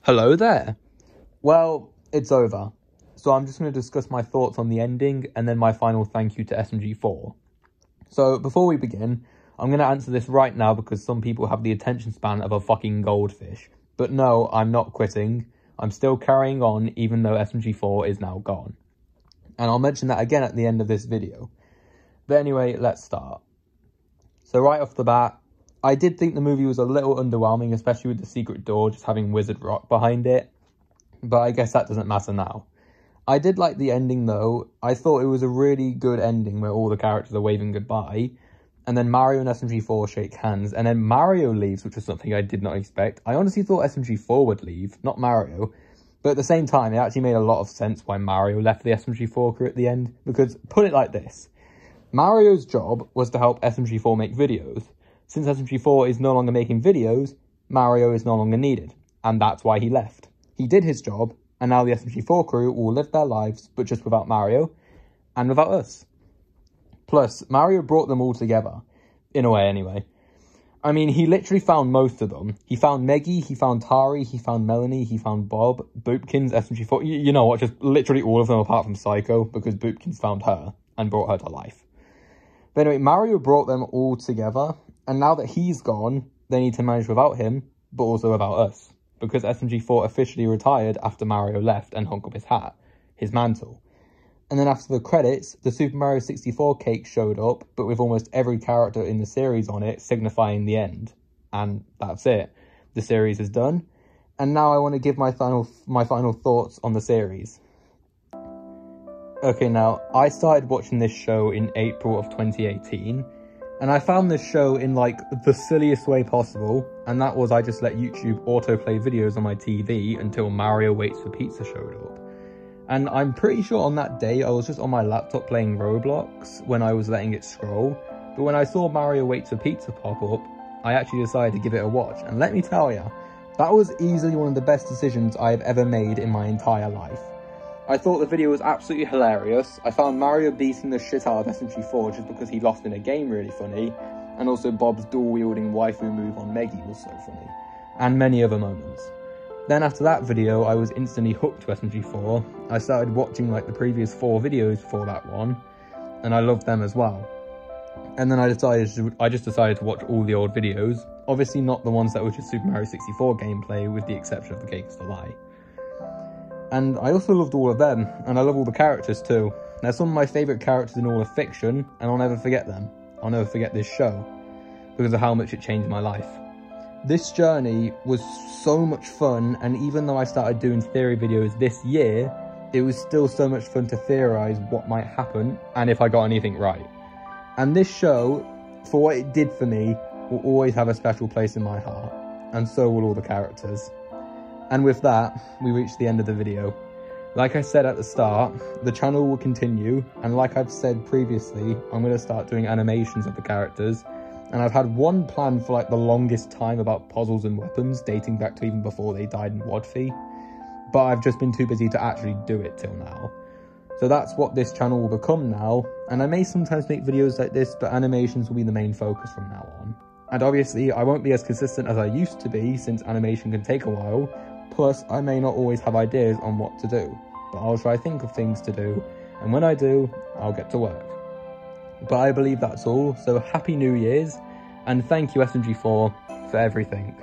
Hello there. Well, it's over. So I'm just going to discuss my thoughts on the ending and then my final thank you to SMG4. So before we begin, I'm going to answer this right now because some people have the attention span of a fucking goldfish. But no, I'm not quitting. I'm still carrying on even though SMG4 is now gone. And I'll mention that again at the end of this video. But anyway, let's start. So right off the bat, I did think the movie was a little underwhelming, especially with the secret door just having Wizard Rock behind it. But I guess that doesn't matter now. I did like the ending though. I thought it was a really good ending where all the characters are waving goodbye. And then Mario and SMG4 shake hands. And then Mario leaves, which was something I did not expect. I honestly thought SMG4 would leave, not Mario. But at the same time, it actually made a lot of sense why Mario left the SMG4 crew at the end. Because, put it like this. Mario's job was to help SMG4 make videos. Since SMG4 is no longer making videos, Mario is no longer needed. And that's why he left. He did his job, and now the SMG4 crew will live their lives, but just without Mario, and without us. Plus, Mario brought them all together. In a way, anyway. I mean, he literally found most of them. He found Meggy, he found Tari, he found Melanie, he found Bob, Boopkins, SMG4. You know what, just literally all of them apart from Psycho, because Boopkins found her and brought her to life. But anyway, Mario brought them all together, and now that he's gone, they need to manage without him, but also without us. Because SMG4 officially retired after Mario left and hung up his hat, his mantle. And then after the credits, the Super Mario 64 cake showed up, but with almost every character in the series on it, signifying the end. And that's it. The series is done. And now I want to give my final thoughts on the series. Okay, now, I started watching this show in April of 2018. And I found this show in, like, the silliest way possible, and that was I just let YouTube autoplay videos on my TV until Mario Waits for Pizza showed up. And I'm pretty sure on that day I was just on my laptop playing Roblox when I was letting it scroll, but when I saw Mario Waits for Pizza pop up, I actually decided to give it a watch, and let me tell ya, that was easily one of the best decisions I have ever made in my entire life. I thought the video was absolutely hilarious. I found Mario beating the shit out of SMG4 just because he lost in a game really funny. And also Bob's dual-wielding waifu move on Meggy was so funny. And many other moments. Then after that video, I was instantly hooked to SMG4. I started watching like the previous 4 videos for that one. And I loved them as well. And then I just decided to watch all the old videos. Obviously not the ones that were just Super Mario 64 gameplay, with the exception of the Cakes to Lie. And I also loved all of them, and I love all the characters too. They're some of my favourite characters in all of fiction, and I'll never forget them. I'll never forget this show, because of how much it changed my life. This journey was so much fun, and even though I started doing theory videos this year, it was still so much fun to theorise what might happen, and if I got anything right. And this show, for what it did for me, will always have a special place in my heart, and so will all the characters. And with that, we reach the end of the video. Like I said at the start, the channel will continue, and like I've said previously, I'm going to start doing animations of the characters, and I've had one plan for like the longest time about puzzles and weapons, dating back to even before they died in Wadfi, but I've just been too busy to actually do it till now. So that's what this channel will become now, and I may sometimes make videos like this, but animations will be the main focus from now on. And obviously, I won't be as consistent as I used to be, since animation can take a while. Plus, I may not always have ideas on what to do, but I'll try to think of things to do, and when I do, I'll get to work. But I believe that's all, so Happy New Year's, and thank you SMG4 for everything.